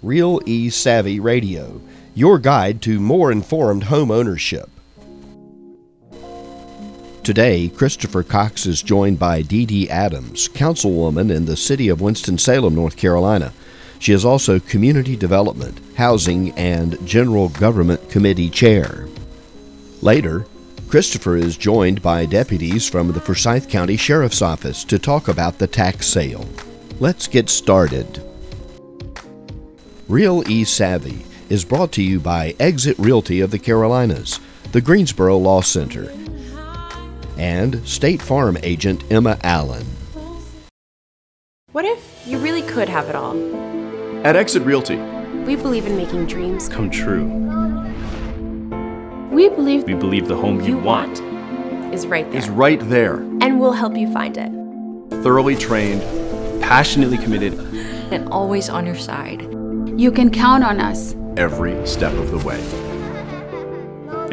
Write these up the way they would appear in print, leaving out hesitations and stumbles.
Real E-Savvy Radio, your guide to more informed home ownership. Today, Christopher Cox is joined by Dee Dee Adams, councilwoman in the city of Winston-Salem, North Carolina. She is also Community Development, Housing, and General Government Committee Chair. Later, Christopher is joined by deputies from the Forsyth County Sheriff's Office to talk about the tax sale. Let's get started. Real E-Savvy is brought to you by Exit Realty of the Carolinas, the Greensboro Law Center, and State Farm agent Emma Allen. What if you really could have it all? At Exit Realty, We believe in making dreams come true. We believe The home you want is right there. is right there. And we'll help you find it. Thoroughly trained, passionately committed and always on your side. You can count on us. every step of the way.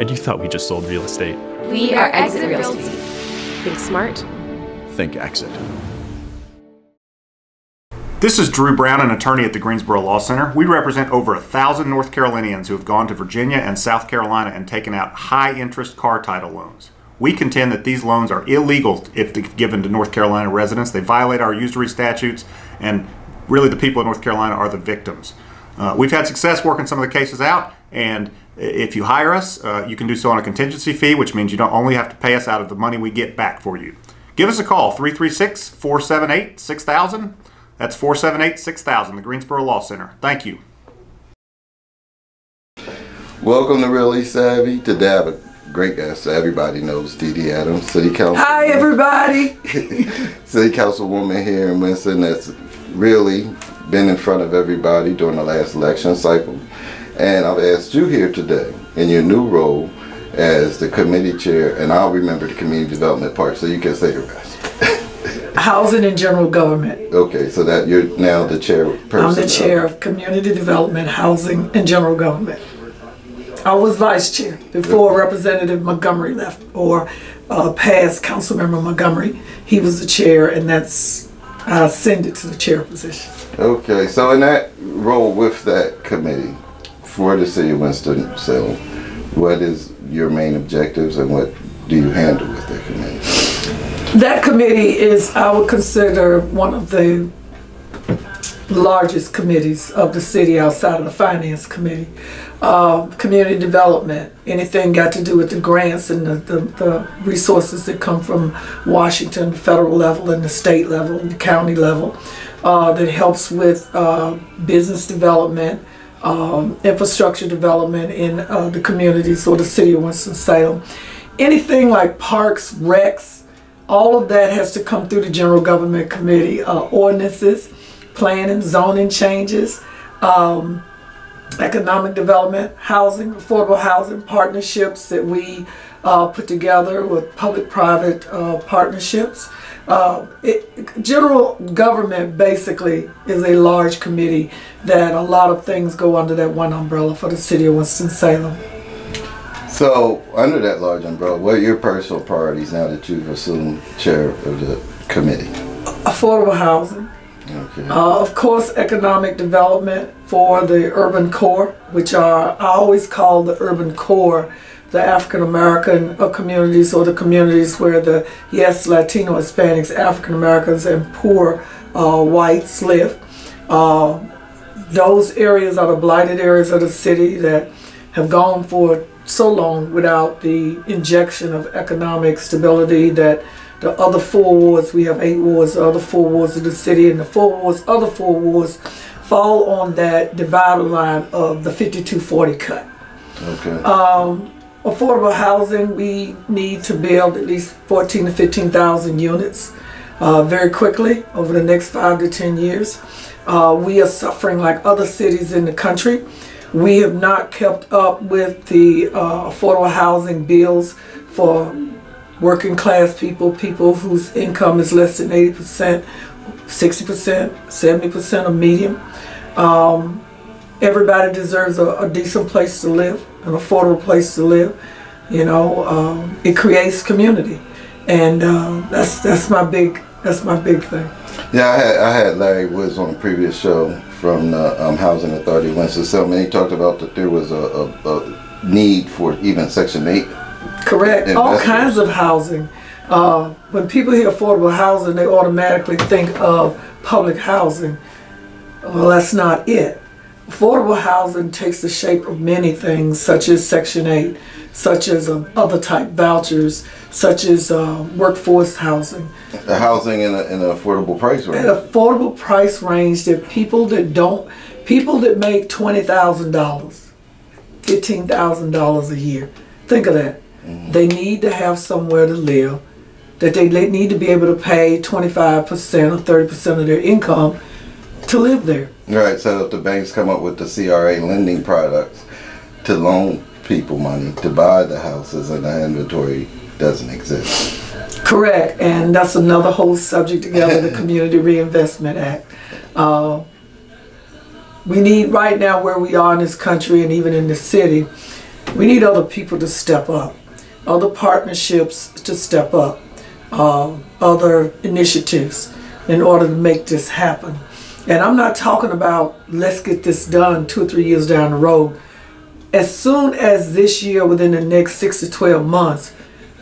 And you thought we just sold real estate? We are Exit Realty. Think smart. Think Exit. This is Drew Brown, an attorney at the Greensboro Law Center. We represent over 1,000 North Carolinians who have gone to Virginia and South Carolina and taken out high-interest car title loans. We contend that these loans are illegal if given to North Carolina residents. They violate our usury statutes, and really the people of North Carolina are the victims. We've had success working some of the cases out, and if you hire us, you can do so on a contingency fee, which means you don't only have to pay us out of the money we get back for you. Give us a call, 336-478-6000. That's 478-6000, the Greensboro Law Center. Thank you. Welcome to Real E-Savvy. Today I have a great guest. Everybody knows Dee Dee Adams, City Council. Hi, everybody. City Councilwoman here in Winston that's really been in front of everybody during the last election cycle. And I've asked you here today in your new role as the committee chair, and I'll remember the community development part so you can say the rest. Housing and General Government. Okay, so that you're now the chairperson. I'm the chair of Community Development, Housing, and General Government. I was vice chair before Representative Montgomery left, or past Councilmember Montgomery. He was the chair, and that's I ascended to the chair position. Okay, so in that role with that committee for the city of Winston-Salem, what is your main objectives and what do you handle with that committee? That committee is, I would consider, one of the largest committees of the city outside of the finance committee. Community development, anything got to do with the grants and the resources that come from Washington, the federal level and the state level and the county level, that helps with business development, infrastructure development in the communities or the city of Winston-Salem. Anything like parks, recs, all of that has to come through the General Government Committee. Ordinances, planning, zoning changes, economic development, housing, affordable housing partnerships that we put together with public-private partnerships. General Government basically is a large committee that a lot of things go under that one umbrella for the city of Winston-Salem. So, under that large umbrella, what are your personal priorities now that you've assumed chair of the committee? Affordable housing. Okay. Of course, economic development for the urban core, which I always call the urban core, the African American communities, or the communities where the, yes, Latino, Hispanics, African Americans, and poor whites live. Those areas are the blighted areas of the city that have gone for so long without the injection of economic stability that the other 4 wards, we have 8 wards, the other 4 wards of the city, and the other 4 wards fall on that divider line of the 5240 cut. Okay. Affordable housing, we need to build at least 14,000 to 15,000 units very quickly over the next 5 to 10 years. We are suffering like other cities in the country. We have not kept up with the affordable housing bills for working class people, people whose income is less than 80%, 60%, 70% of median. Everybody deserves a decent place to live, an affordable place to live. You know, it creates community, and that's my big thing. Yeah, I had Larry Woods on the previous show from the Housing Authority of Winston-Salem, and he talked about that there was a need for even Section 8. Correct. All kinds of housing. When people hear affordable housing, they automatically think of public housing. Well, that's not it. Affordable housing takes the shape of many things, such as Section 8, such as other type vouchers, such as workforce housing. The housing in an affordable price range. An affordable price range that people that make $20,000, $15,000 a year. Think of that. They need to have somewhere to live, that they need to be able to pay 25% or 30% of their income to live there. Right, so if the banks come up with the CRA lending products to loan people money to buy the houses and the inventory doesn't exist. Correct, and that's another whole subject together, the Community Reinvestment Act. We need, right now where we are in this country and even in the city, we need other people to step up, other partnerships to step up, other initiatives in order to make this happen. And I'm not talking about let's get this done 2 or 3 years down the road. As soon as this year, within the next 6 to 12 months,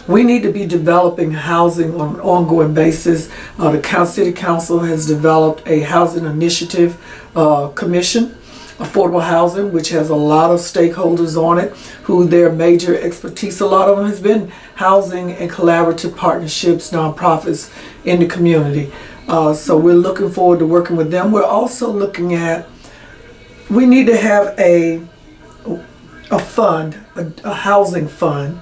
we need to be developing housing on an ongoing basis. The City Council has developed a housing initiative commission, affordable housing, which has a lot of stakeholders on it, who their major expertise, a lot of them has been housing and collaborative partnerships, nonprofits in the community. So we're looking forward to working with them. We're also looking at, we need to have a fund, a housing fund,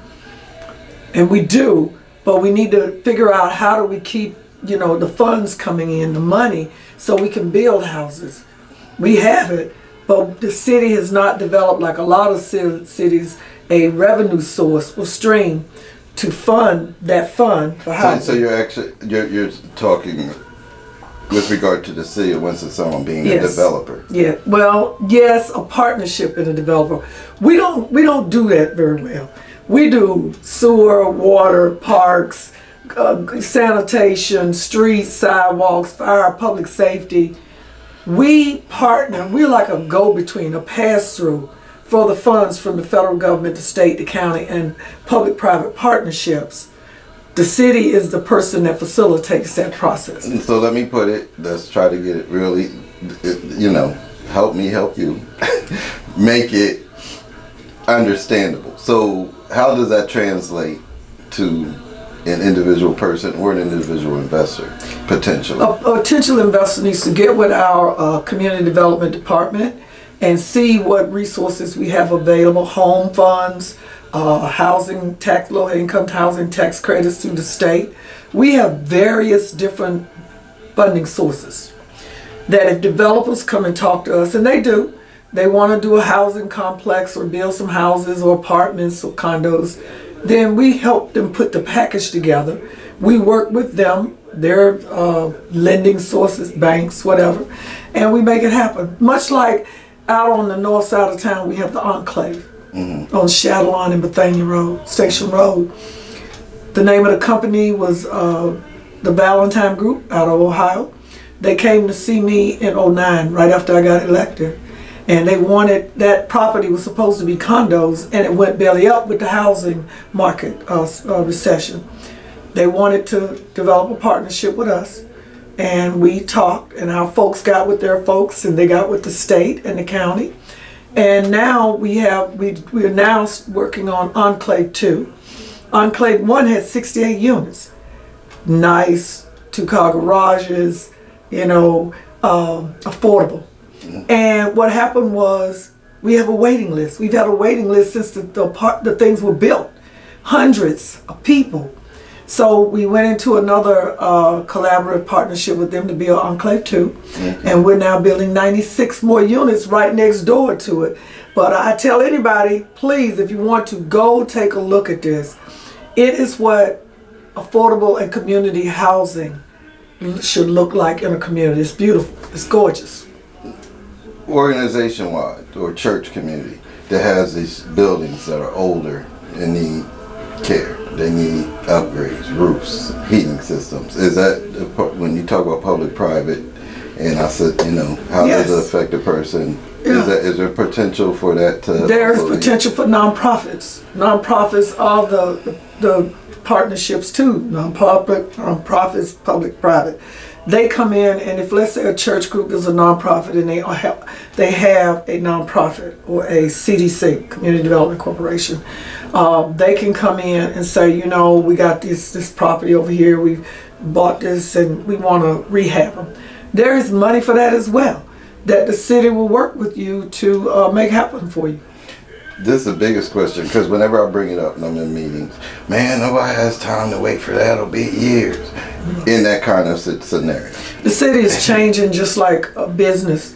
and we do, but we need to figure out how do we keep, the funds coming in, the money, so we can build houses. We have it, but the city has not developed, like a lot of cities, a revenue source or stream to fund that fund for housing. So you're talking with regard to the city of Winston-Salem being a developer. Yeah. Well, yes, a partnership in a developer. We don't do that very well. We do sewer, water, parks, sanitation, streets, sidewalks, fire, public safety. We partner. We're like a go-between, a pass-through for the funds from the federal government, the state, the county, and public-private partnerships. The city is the person that facilitates that process. So let me put it, let's try to get it really, help me help you, make it understandable. So how does that translate to an individual person or an individual investor, potentially? A potential investor needs to get with our community development department and see what resources we have available, home funds, housing tax, low-income housing tax credits through the state. We have various different funding sources that if developers come and talk to us, and they do, they want to do a housing complex or build some houses or apartments or condos, then we help them put the package together. We work with them, their lending sources, banks, whatever, and we make it happen. Much like out on the north side of town, we have the Enclave. On Shadowline and Bethania Road, Station Road. The name of the company was the Valentine Group out of Ohio. They came to see me in '09, right after I got elected. And they wanted, that property was supposed to be condos, and it went belly up with the housing market recession. They wanted to develop a partnership with us, and we talked, and our folks got with their folks, and they got with the state and the county. And now we are now working on Enclave 2. Enclave 1 has 68 units. Nice, 2-car garages, affordable. And what happened was we have a waiting list. We've had a waiting list since the things were built. Hundreds of people. So we went into another collaborative partnership with them to build Enclave 2. And we're now building 96 more units right next door to it. But I tell anybody, please, if you want to go take a look at this, it is what affordable and community housing should look like in a community. It's beautiful. It's gorgeous. Organization-wide or church community that has these buildings that are older and need care. They need upgrades, roofs, heating systems. Is that, when you talk about public-private And I said, you know, how does it affect a person? Yeah. Is there potential for that to? There's potential for nonprofits. Nonprofits are the partnerships too. Nonprofits, public-private. They come in, and if, let's say, a church group is a nonprofit and they have a nonprofit or a CDC, Community Development Corporation, they can come in and say, you know, we got this property over here, we bought this and we want to rehab them. There is money for that as well, that the city will work with you to make happen for you. This is the biggest question, because whenever I bring it up and I'm in meetings, man, nobody has time to wait for that. It'll be years. In that kind of scenario. The city is changing just like a business.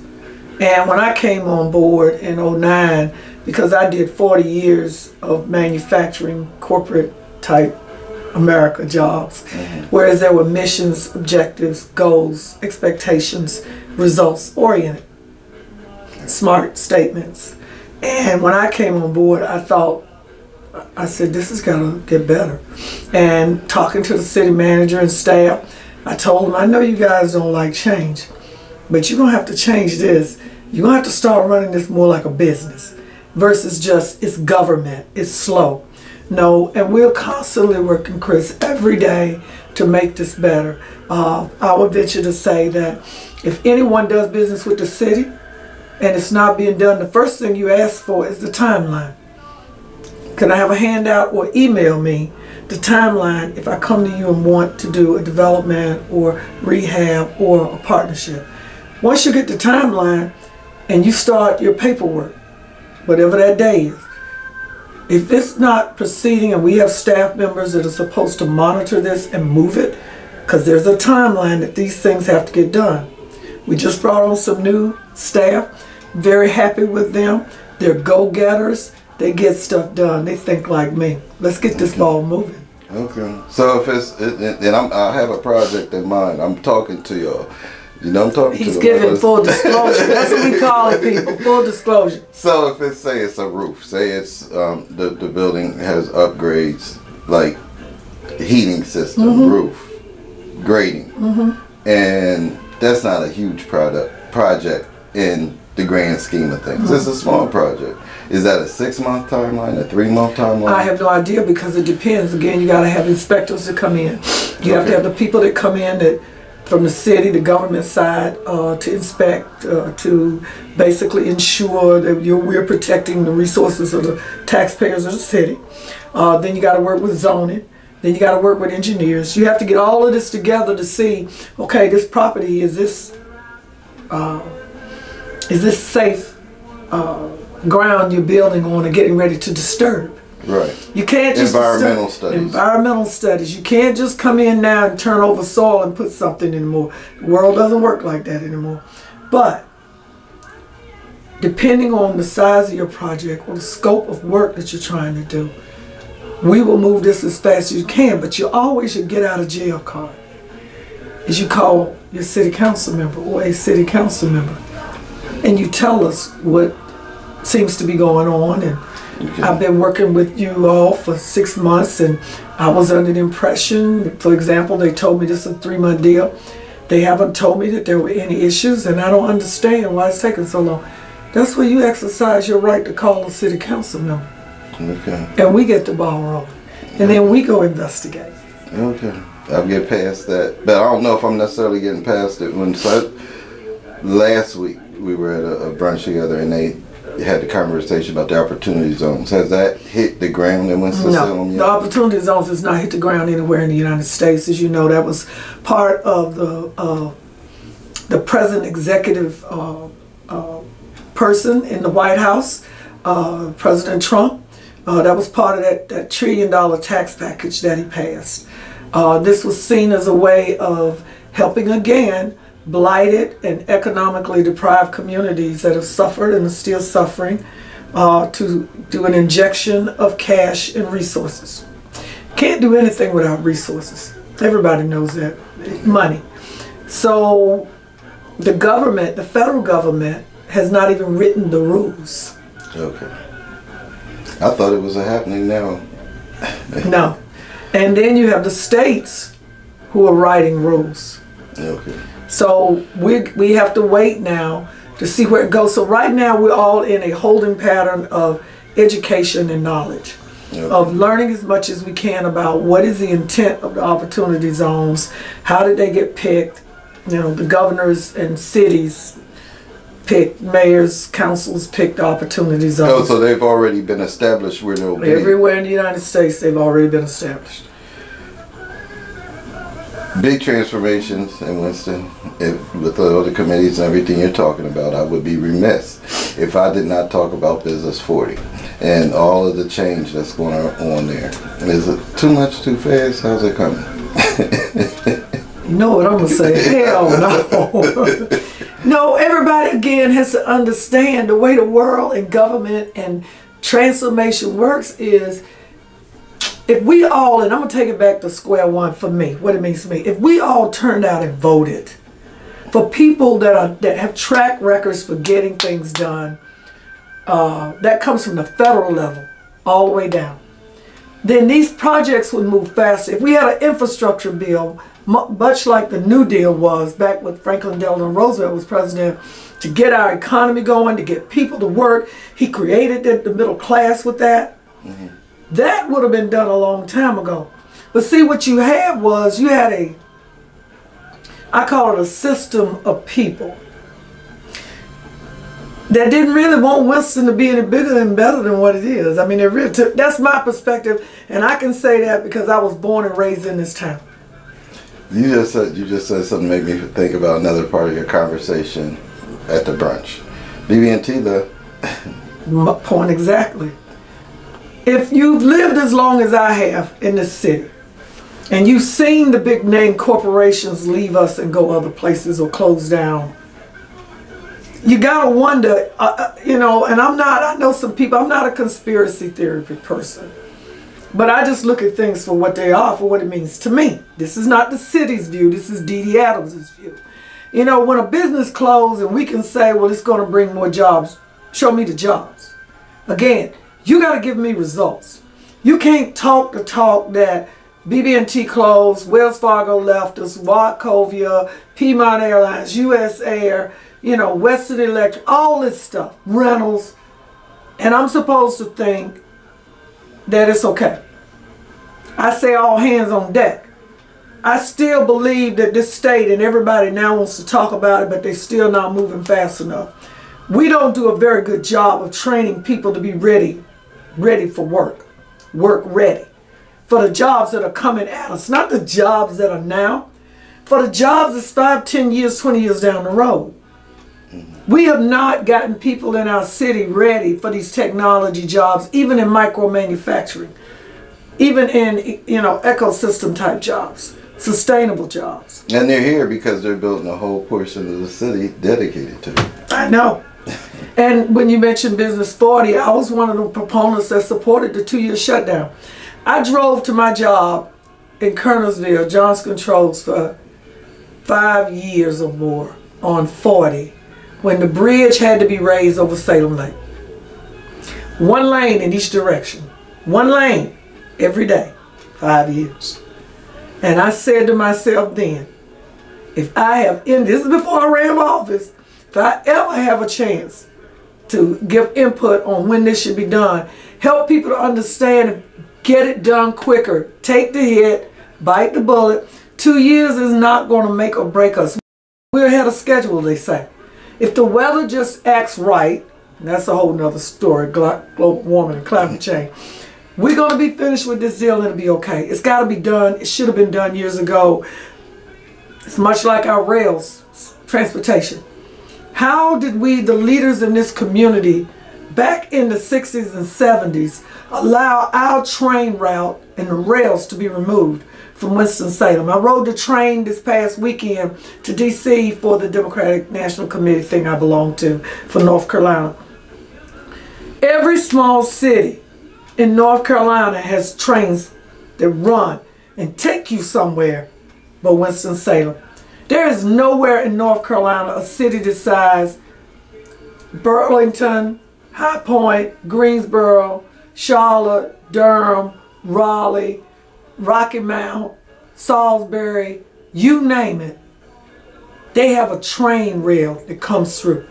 And when I came on board in '09, because I did 40 years of manufacturing, corporate type America jobs, whereas there were missions, objectives, goals, expectations, results oriented, smart statements. And when I came on board, I said, this is gonna get better. And talking to the city manager and staff, I told them, I know you guys don't like change, but you're gonna have to change this. You're gonna have to start running this more like a business versus just it's government, it's slow. No, and we're constantly working, Chris, every day to make this better. I would venture to say that if anyone does business with the city and it's not being done, the first thing you ask for is the timeline. Can I have a handout or email me the timeline if I come to you and want to do a development or rehab or a partnership? Once you get the timeline and you start your paperwork, whatever that day is, if it's not proceeding and we have staff members that are supposed to monitor this and move it, because there's a timeline that these things have to get done. We just brought on some new staff, very happy with them. They're go-getters. They get stuff done. They think like me. Let's get this ball moving. Okay. So if it's, and I have a project in mind. I'm talking to y'all. You know I'm talking to. He's giving full disclosure. That's what we call it, people. Full disclosure. So if it's, say it's a roof, say it's the building has upgrades like heating system, roof, grading, and that's not a huge project in the grand scheme of things. It's a small project. Is that a 6-month timeline, a 3-month timeline? I have no idea, because it depends. Again, you got to have inspectors to come in. You have to have the people that come in that from the city, the government side, to inspect, to basically ensure that we're protecting the resources of the taxpayers of the city. Then you got to work with zoning. Then you got to work with engineers. You have to get all of this together to see, okay, this property, is this safe ground you're building on and getting ready to disturb? Right. You can't just environmental studies. Environmental studies. You can't just come in now and turn over soil and put something anymore. The world doesn't work like that anymore. But depending on the size of your project or the scope of work that you're trying to do, we will move this as fast as you can. But you always should get out of jail card. Is you call your city council member or a city council member, and you tell us what seems to be going on. And I've been working with you all for 6 months, and I was under the impression, for example, they told me this is a 3-month deal. They haven't told me that there were any issues, and I don't understand why it's taking so long. That's where you exercise your right to call a city council member. Okay. And we get the ball rolling. And then we go investigate. Okay. I'll get past that. But I don't know if I'm necessarily getting past it. Last week we were at a brunch together, and they had the conversation about the opportunity zones. Has that hit the ground in Winston-Salem yet? No, the opportunity zones has not hit the ground anywhere in the United States. As you know, that was part of the present executive person in the White House, President Trump. That was part of that $1 trillion tax package that he passed. This was seen as a way of helping again blighted and economically deprived communities that have suffered and are still suffering, to do an injection of cash and resources. Can't do anything without resources. Everybody knows that. Money. So the government, the federal government, has not even written the rules. Okay. I thought it was happening now. No. And then you have the states who are writing rules. Okay. So we have to wait now to see where it goes. So right now we're all in a holding pattern of education and knowledge, of learning as much as we can about what is the intent of the opportunity zones, how did they get picked, you know, the governors and cities picked, mayors, councils picked opportunity zones. Oh, so they've already been established where they'll be? Everywhere in the United States they've already been established. Big transformations in Winston. With all the committees and everything you're talking about, I would be remiss if I did not talk about Business 40 and all of the change that's going on there. Is it too much, too fast? How's it coming? You know what I'm going to say? Hell no. No, everybody again has to understand the way the world and government and transformation works is, if we all, and I'm going to take it back to square one for me, what it means to me, if we all turned out and voted for people that have track records for getting things done, that comes from the federal level all the way down, then these projects would move faster. If we had an infrastructure bill, much like the New Deal was back when Franklin Delano Roosevelt was president, to get our economy going, to get people to work, he created the middle class with that. Mm-hmm. That would have been done a long time ago. But see, what you had was, you had I call it a system of people that didn't really want Winston to be any bigger and better than what it is. I mean, it really that's my perspective, and I can say that because I was born and raised in this town. You just said something that made me think about another part of your conversation at the brunch. BB&T, My point exactly. If you've lived as long as I have in this city, and you've seen the big name corporations leave us and go other places or close down, you gotta wonder, you know, and I know some people, I'm not a conspiracy theory person, but I just look at things for what they are, for what it means to me. This is not the city's view, this is D.D. Adams' view. You know, when a business closes and we can say, well, it's gonna bring more jobs, show me the jobs. Again, you got to give me results. You can't talk the talk that BB&T closed, Wells Fargo left us, Wachovia, Piedmont Airlines, U.S. Air, you know, Western Electric, all this stuff, Reynolds, and I'm supposed to think that it's okay. I say all hands on deck. I still believe that this state, and everybody now wants to talk about it, but they're still not moving fast enough. We don't do a very good job of training people to be ready for work ready, for the jobs that are coming at us, not the jobs that are now, for the jobs that's 5, 10 years, 20 years down the road. We have not gotten people in our city ready for these technology jobs, even in micro manufacturing, even in, you know, ecosystem type jobs, sustainable jobs. and they're here because they're building a whole portion of the city dedicated to it. I know. And when you mentioned Business 40, I was one of the proponents that supported the 2-year shutdown. I drove to my job in Kernersville, John's Controls, for 5 years or more on 40 when the bridge had to be raised over Salem Lake. 1 lane in each direction. 1 lane every day, 5 years. And I said to myself then, if I have, this is before I ran for office, if I ever have a chance to give input on when this should be done, help people to understand and get it done quicker, take the hit, bite the bullet. 2 years is not going to make or break us. We're ahead of schedule, they say. If the weather just acts right, and that's a whole nother story, global warming and climate change, we're going to be finished with this deal and it'll be okay. It's got to be done. It should have been done years ago. It's much like our rails, transportation. How did we, the leaders in this community, back in the 60s and 70s, allow our train route and the rails to be removed from Winston-Salem? I rode the train this past weekend to D.C. for the Democratic National Committee thing I belong to for North Carolina. Every small city in North Carolina has trains that run and take you somewhere but Winston-Salem. There is nowhere in North Carolina, a city this size, Burlington, High Point, Greensboro, Charlotte, Durham, Raleigh, Rocky Mount, Salisbury, you name it. they have a train rail that comes through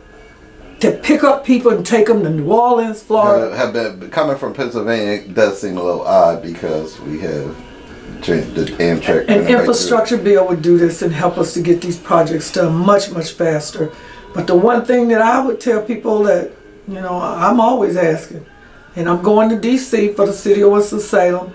to pick up people and take them to New Orleans, Florida. Have been coming from Pennsylvania. It does seem a little odd because we have the Amtrak. An infrastructure bill would do this and help us to get these projects done much, much faster. But the one thing that I would tell people that, you know, I'm always asking, and I'm going to D.C. for the city of Winston-Salem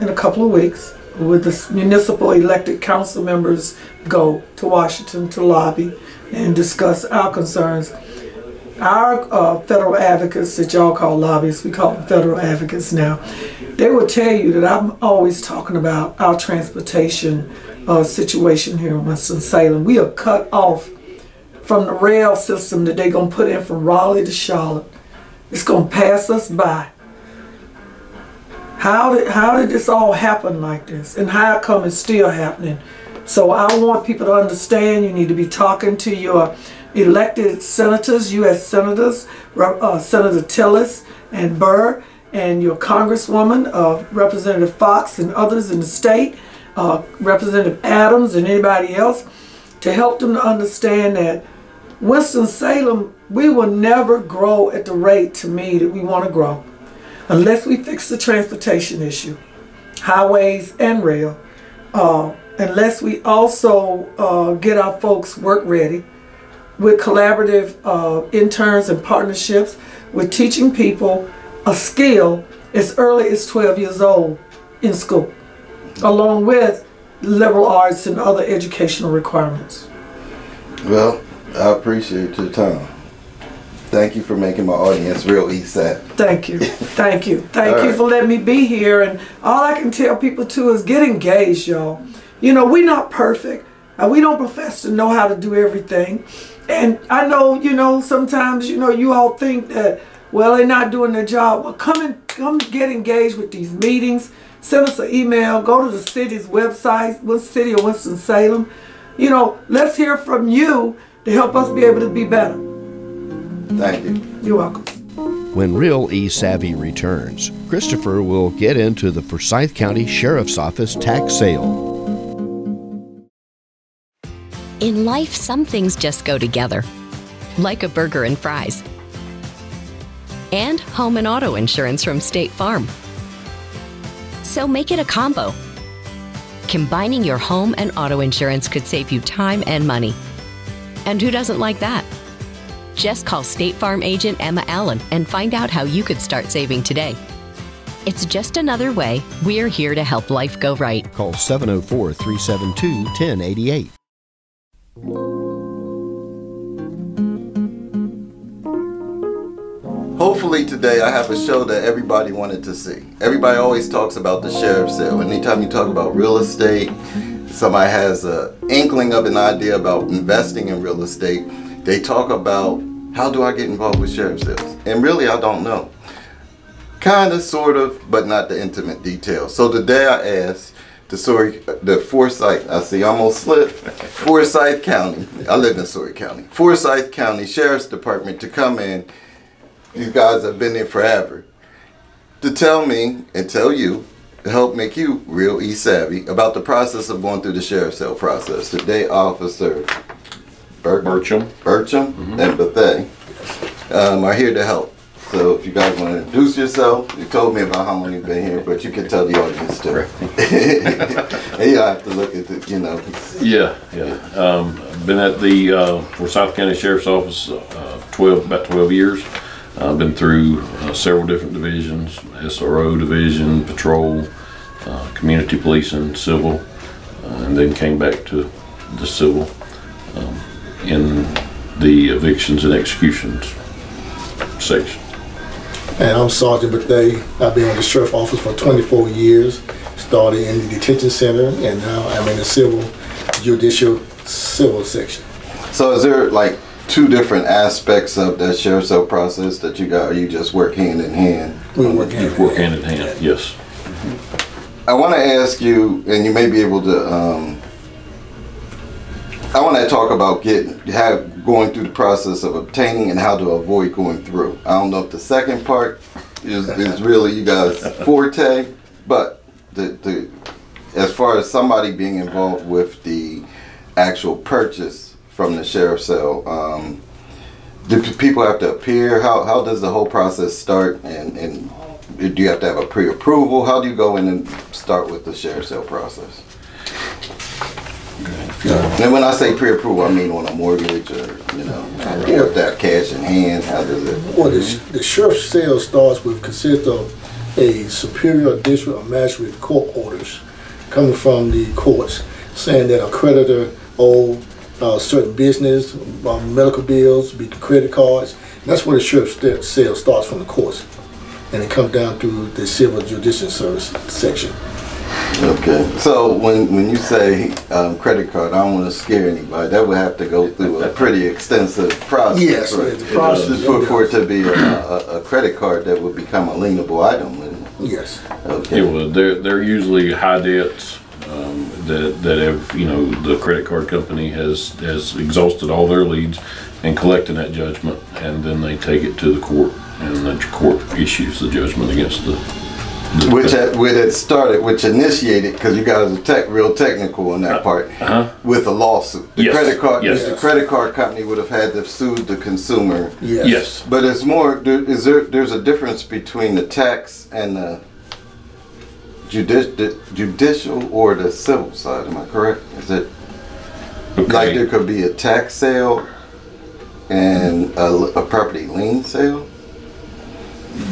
in a couple of weeks, with the municipal elected council members go to Washington to lobby and discuss our concerns. Our federal advocates that y'all call lobbyists, we call them federal advocates now, they will tell you that I'm always talking about our transportation situation here in Winston-Salem. We are cut off from the rail system that they're going to put in from Raleigh to Charlotte. It's going to pass us by. How did this all happen like this? And how come it's still happening? So I want people to understand you need to be talking to your elected senators, U.S. senators, Senator Tillis and Burr, and your Congresswoman, Representative Fox and others in the state, Representative Adams and anybody else, to help them to understand that Winston-Salem, we will never grow at the rate, to me, that we want to grow unless we fix the transportation issue, highways and rail, unless we also get our folks work ready with collaborative interns and partnerships with teaching people a skill as early as 12 years old in school, along with liberal arts and other educational requirements. Well, I appreciate your time. Thank you for making my audience real East Side. Thank you. Thank you. Thank you for letting me be here. And all I can tell people too is get engaged, y'all. You know, we're not perfect. We don't profess to know how to do everything. And I know, you know, sometimes, you know, you all think that, well, they're not doing their job. Well, come get engaged with these meetings. Send us an email. Go to the city's website, City of Winston-Salem. You know, let's hear from you to help us be able to be better. Thank you. You're welcome. When Real E-Savvy returns, Christopher will get into the Forsyth County Sheriff's Office tax sale. In life, some things just go together, like a burger and fries. And home and auto insurance from State Farm. So make it a combo. Combining your home and auto insurance could save you time and money. And who doesn't like that? Just call State Farm agent Emma Allen and find out how you could start saving today. It's just another way we're here to help life go right. Call 704-372-1088. Hopefully today I have a show that everybody wanted to see. Everybody always talks about the sheriff's sale. Anytime you talk about real estate, somebody has an inkling of an idea about investing in real estate, they talk about, how do I get involved with sheriff's sales? And really, I don't know. Kind of, sort of, but not the intimate details. So today I asked the Forsyth, I see, I almost slipped, Forsyth County, I live in Story County, Forsyth County Sheriff's Department to come in. These guys have been there forever, to tell me and tell you, to help make you real E-savvy about the process of going through the sheriff's sale process. Today, Officer Burcham and Bethay are here to help. So if you guys want to introduce yourself, you told me about how long you've been here, but you can tell the audience too. And you have to look at the, you know. Yeah. I've been at the Forsyth County Sheriff's Office about 12 years. I've been through several different divisions, SRO division, patrol, community policing, civil, and then came back to the civil in the evictions and executions section. And I'm Sergeant Bethay. I've been in the Sheriff's Office for 24 years. Started in the detention center, and now I'm in the judicial civil section. So is there like two different aspects of that sheriff's sale process that you got, or you just work hand in hand? We work hand in hand, yes. I want to ask you, and you may be able to, I want to talk about going through the process of obtaining and how to avoid going through. I don't know if the second part is really you guys' forte, but as far as somebody being involved with the actual purchase from the sheriff's sale, do people have to appear? How does the whole process start? And do you have to have a pre-approval? How do you go in and start with the sheriff's sale process? And when I say pre-approval, I mean on a mortgage or, you know, with that cash in hand, how does it? Well, the sheriff's sale consists of a superior district or magistrate court orders coming from the courts saying that a creditor owed certain business, medical bills, credit cards. And that's where the sheriff's sale starts, from the courts. And it comes down through the civil judicial service section. Okay, so when you say credit card, I don't want to scare anybody. That would have to go through a pretty extensive process. Yes, right? The process. For it to be a credit card that would become a lienable item, wouldn't it? Yes. Okay. Yeah, well, they're usually high debts that have, you know, the credit card company has exhausted all their leads and collecting that judgment, and then they take it to the court, and the court issues the judgment against the which initiated, because you guys are real technical on that part, with a lawsuit. The credit card, the credit card company would have had to sue the consumer. Yes. But it's more. There's a difference between the tax and the judicial or the civil side. Am I correct? Is it like there could be a tax sale and a property lien sale?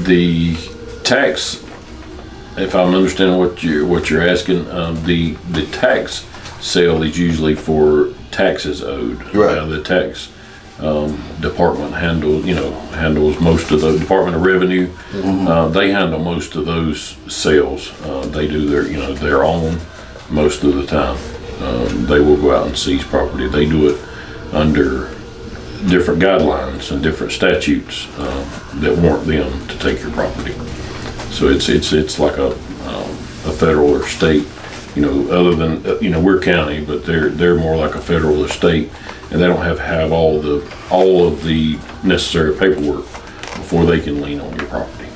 The tax, if I'm understanding what you're asking, the tax sale is usually for taxes owed. Right. The tax department handles most of the Department of Revenue. They handle most of those sales. They do their own most of the time. They will go out and seize property. They do it under different guidelines and different statutes that warrant them to take your property. So it's like a federal or state, other than we're county, but they're more like a federal or state, and they don't have all of the necessary paperwork before they can lien on your property.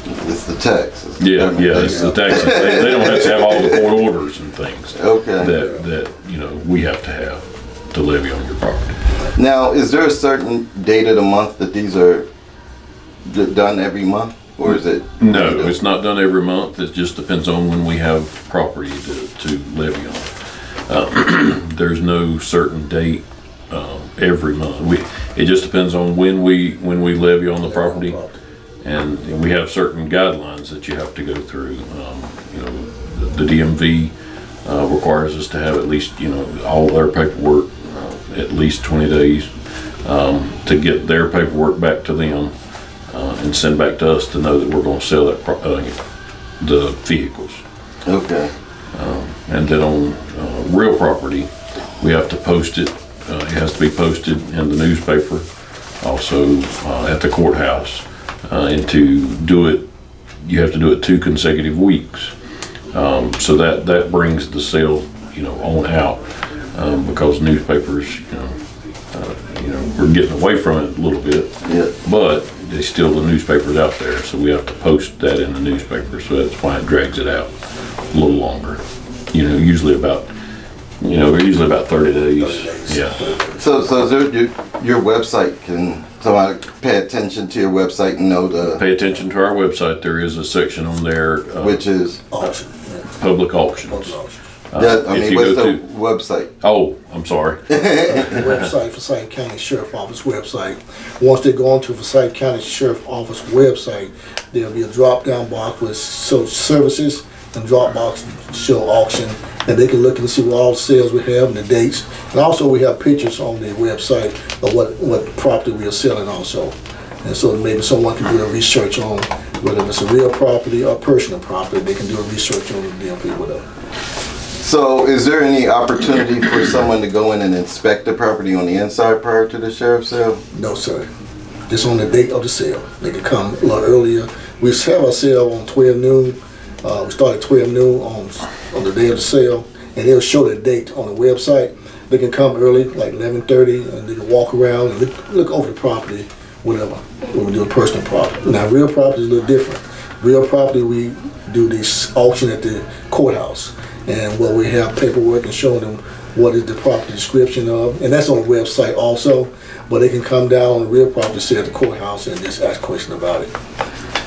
It's the tax. It's the taxes. They don't have to have all the court orders and things that we have to levy on your property. Now, is there a certain date of the month that these are done every month? Or is it? No, it's not done every month. It just depends on when we have property to levy on. There's no certain date every month. It just depends on when we levy on the property, and we have certain guidelines that you have to go through. The DMV requires us to have at least all their paperwork at least 20 days to get their paperwork back to them. And send back to us to know that we're going to sell the vehicles. Okay. And then on real property, we have to post it. It has to be posted in the newspaper, also at the courthouse. And to do it, you have to do it 2 consecutive weeks. So that brings the sale, on out, because newspapers, we're getting away from it a little bit. Yeah. But there's still the newspapers out there, so we have to post that in the newspaper. So that's why it drags it out a little longer. Usually about 30 days. Yeah. So is there, your website, can somebody pay attention to your website and know the? Pay attention to our website. There is a section on there, which is auction. Public auctions. What's the website? Oh, I'm sorry. The website, Forsyth County Sheriff Office website. Once they go onto Forsyth County Sheriff Office website, there'll be a drop-down box with services and drop box show auction, and they can look and see what all the sales we have and the dates. And also we have pictures on the website of what property we are selling also. And so maybe someone can do a research on whether it's a real property or personal property. They can do a research on the DMV, whatever. So is there any opportunity for someone to go in and inspect the property on the inside prior to the sheriff's sale? No, sir. Just on the date of the sale. They can come a lot earlier. We have our sale on 12 noon. We start at 12 noon on the day of the sale, and they'll show the date on the website. They can come early, like 11:30, and they can walk around and look over the property, whatever, when we do a personal property. Now, real property is a little different. Real property, we do this auction at the courthouse. And where we have paperwork and showing them what is the property description of, and that's on the website also. But they can come down on the real property sale at the courthouse and just ask a question about it.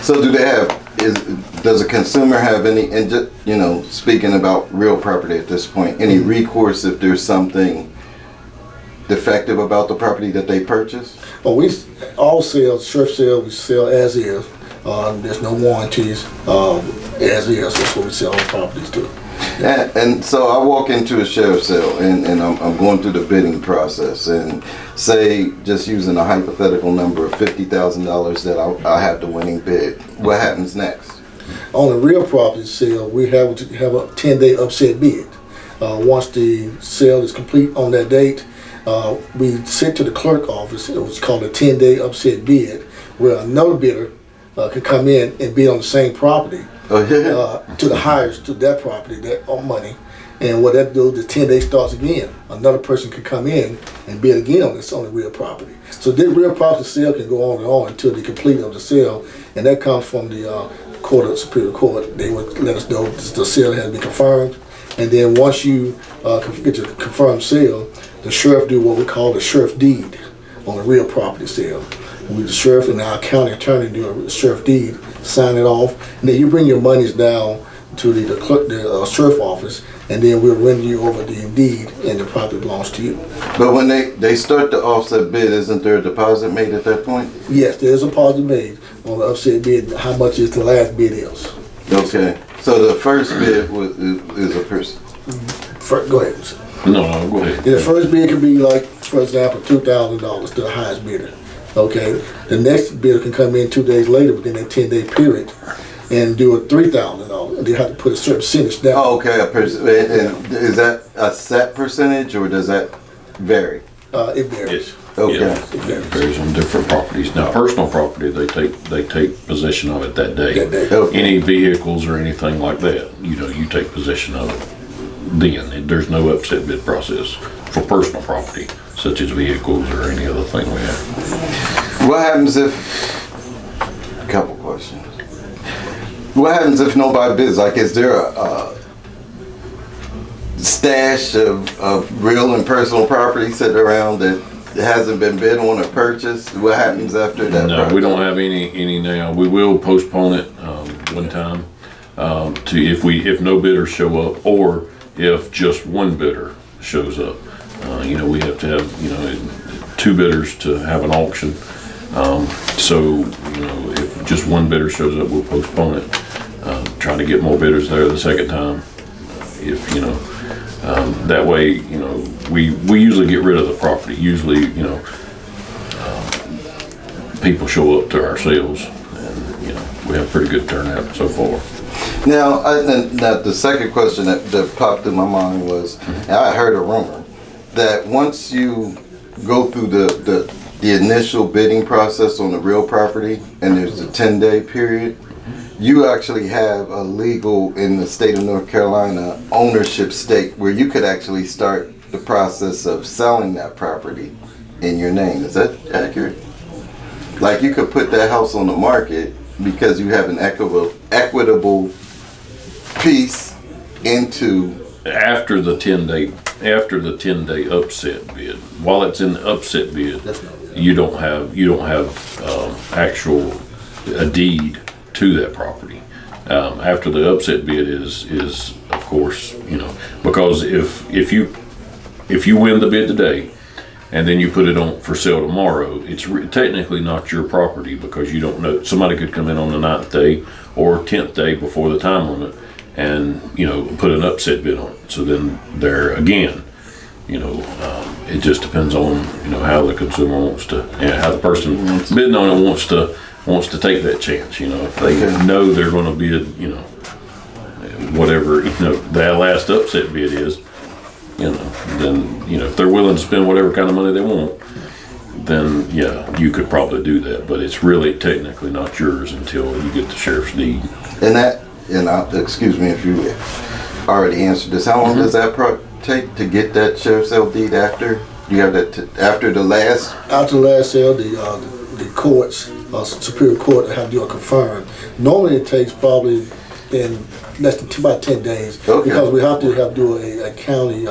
So do they have, does a consumer have any, and just, you know, speaking about real property at this point, any recourse if there's something defective about the property that they purchase? Oh, all sales, sheriff sale, we sell as is. There's no warranties, as is. That's what we sell our properties to. And so I walk into a sheriff's sale and I'm going through the bidding process, and say, just using a hypothetical number of $50,000 that I have the winning bid. What happens next? On a real property sale, we have to have a 10-day upset bid. Once the sale is complete on that date, we send to the clerk office. It was called a 10-day upset bid, where another bidder could come in and bid on the same property to the highest to that property, that money. And what that do, the 10 days starts again. Another person could come in and bid again on this on the real property. So this real property sale can go on and on until the complete of the sale, and that comes from the Superior Court. They would let us know the sale has been confirmed, and then once you get your confirmed sale, the sheriff do what we call the sheriff deed on the real property sale. The sheriff and our county attorney do a sheriff deed, sign it off, and then you bring your monies down to the sheriff office, and then we'll render you over the deed, and the property belongs to you. But when they start the offset bid, isn't there a deposit made at that point? Yes, there's a deposit made on the offset bid. How much is the last bid is? Okay, so the first bid is a person. Go ahead. No, go ahead. The first bid could be, like, for example, $2,000 to the highest bidder. Okay, the next bidder can come in 2 days later within that 10-day period and do a $3,000, and they have to put a certain percentage down. Oh, okay, and is that a set percentage, or does that vary? It varies. Yes. Okay. Yeah, it varies on different properties. Now, personal property, they take possession of it that day. Okay. Any vehicles or anything like that, you take possession of it then. There's no upset bid process for personal property, such as vehicles or any other thing we have. What happens if, a couple questions. What happens if nobody bids? Like, is there a stash of real and personal property sitting around that hasn't been bid on or purchased? What happens after that? No, we don't have any now. We will postpone it one time to if no bidders show up, or if just one bidder shows up. We have to have 2 bidders to have an auction. So if just one bidder shows up, we'll postpone it. Try to get more bidders there the second time. That way, we usually get rid of the property. Usually, people show up to our sales, and we have pretty good turnout so far. Now, the second question that popped in my mind was, I heard a rumor that once you go through the initial bidding process on the real property, and there's a 10-day period, you actually have a legal, in the state of North Carolina, ownership stake where you could actually start the process of selling that property in your name. Is that accurate? Like, you could put that house on the market because you have an equitable piece into after the 10-day upset bid. While it's in the upset bid, you don't have actual a deed to that property. After the upset bid is of course, because if you win the bid today and then you put it on for sale tomorrow, it's technically not your property, because you don't know. Somebody could come in on the 9th day or 10th day before the time limit and put an upset bid on it. So then there again, it just depends on how the consumer wants to, how the person bidding on it wants to take that chance. If they know they're going to bid, whatever that last upset bid is, then if they're willing to spend whatever kind of money they want, then yeah, you could probably do that. But it's really technically not yours until you get the sheriff's deed. And excuse me if you already answered this. How long does that take to get that sheriff's sale deed after you have that? After the last sale, the courts, Superior Court, have to do a confirm. Normally, it takes probably in less than about 10 days. Okay. Because we have to do a county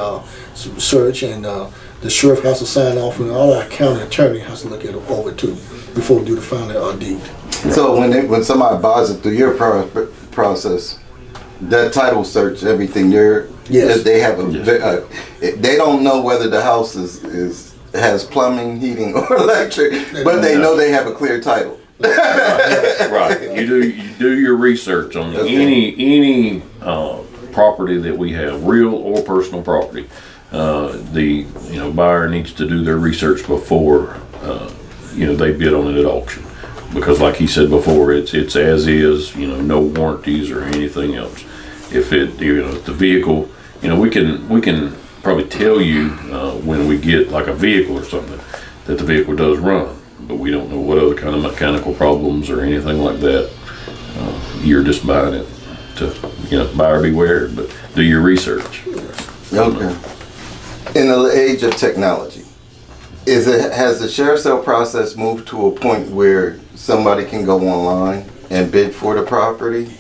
search, and the sheriff has to sign off, and all our county attorney has to look it over too before we do the final deed. So when somebody buys it through your process, that title search, everything, yes. They have they don't know whether the house has plumbing, heating, or electric, but they know they have a clear title. Right. You do your research on any property that we have, real or personal property. The buyer needs to do their research before they bid on it at auction, because like he said before, it's as is, no warranties or anything else. If the vehicle, we can probably tell you when we get like a vehicle or something that the vehicle does run, but we don't know what other kind of mechanical problems or anything like that. You're just buying it to, buyer beware, but do your research. Okay. In the age of technology, has the sheriff's sale process moved to a point where somebody can go online and bid for the property?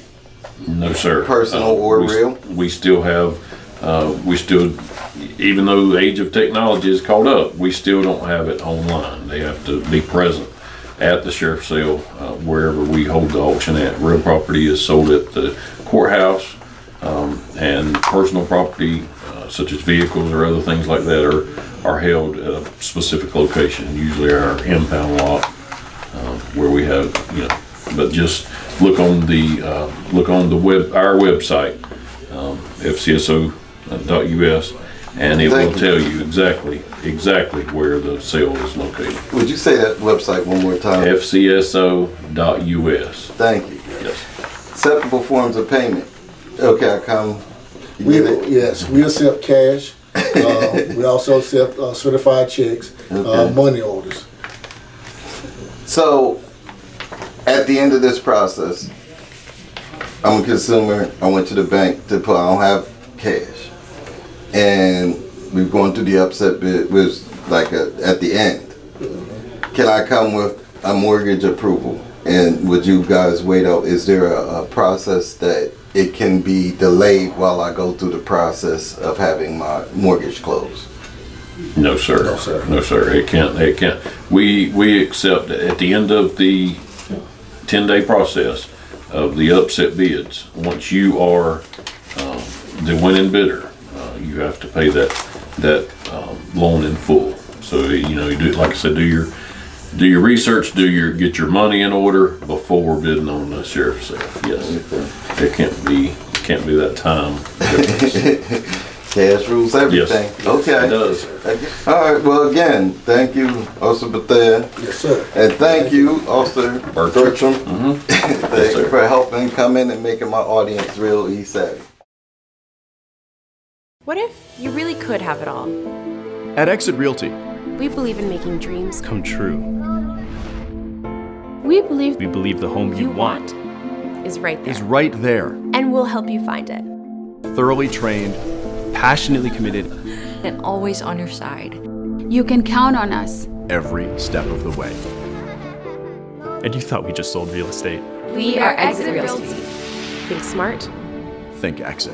No, sir. Personal or real? We still have, even though the age of technology is caught up, we still don't have it online. They have to be present at the sheriff's sale, wherever we hold the auction at. Real property is sold at the courthouse, and personal property, such as vehicles or other things like that, are held at a specific location, usually our impound lot, where we have, but just look on our website, fcso.us, and it will tell you exactly where the sale is located. Would you say that website one more time? fcso.us. Thank you. Yes. Acceptable forms of payment. Okay, I come. Yes, we accept cash. We also accept certified checks, money orders. So, at the end of this process, I'm a consumer. I went to the bank to put. I don't have cash, and we've gone through the upset bid. Was like at the end. Can I come with a mortgage approval? And would you guys wait out? Is there a process that it can be delayed while I go through the process of having my mortgage closed? No, sir. No, sir. No, sir. It can't. We accept at the end of the 10-day process of the upset bids. Once you are the winning bidder, you have to pay that loan in full. So you do, like I said, do your research, get your money in order before bidding on the sheriff's sale. Yes, it can't be that time. Cash rules everything. Yes. Okay. It does. All right. Well, again, thank you, Officer Bethea. Yes, sir. And thank you, Officer Bertram. Thank you for helping come in and making my audience real e-savvy. What if you really could have it all? At Exit Realty, we believe in making dreams come true. We believe the home you want is right there. is right there. And we'll help you find it. Thoroughly trained, passionately committed, and always on your side. you can count on us. every step of the way. And you thought we just sold real estate. We are Exit Realty. Think smart. Think Exit.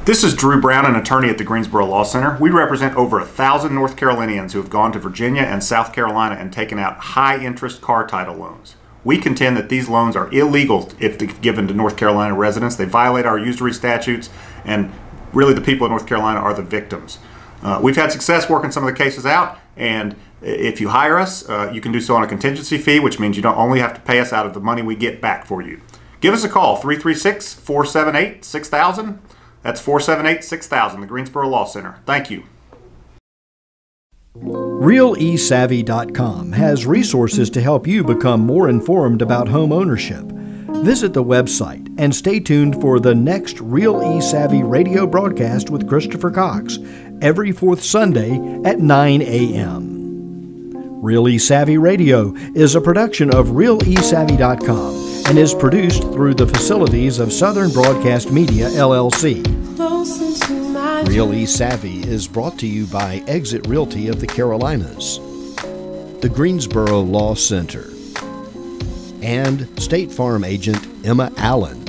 This is Drew Brown, an attorney at the Greensboro Law Center. We represent over 1,000 North Carolinians who have gone to Virginia and South Carolina and taken out high-interest car title loans. We contend that these loans are illegal if they're given to North Carolina residents. They violate our usury statutes, and really the people of North Carolina are the victims. We've had success working some of the cases out, and if you hire us, you can do so on a contingency fee, which means you don't only have to pay us out of the money we get back for you. Give us a call, 336-478-6000. That's 478-6000, the Greensboro Law Center. Thank you. RealESavvy.com has resources to help you become more informed about home ownership. Visit the website and stay tuned for the next Real eSavvy radio broadcast with Christopher Cox every fourth Sunday at 9 a.m. Real eSavvy Radio is a production of RealESavvy.com and is produced through the facilities of Southern Broadcast Media, LLC. Real eSavvy is brought to you by Exit Realty of the Carolinas, the Greensboro Law Center, and State Farm agent Emma Allen.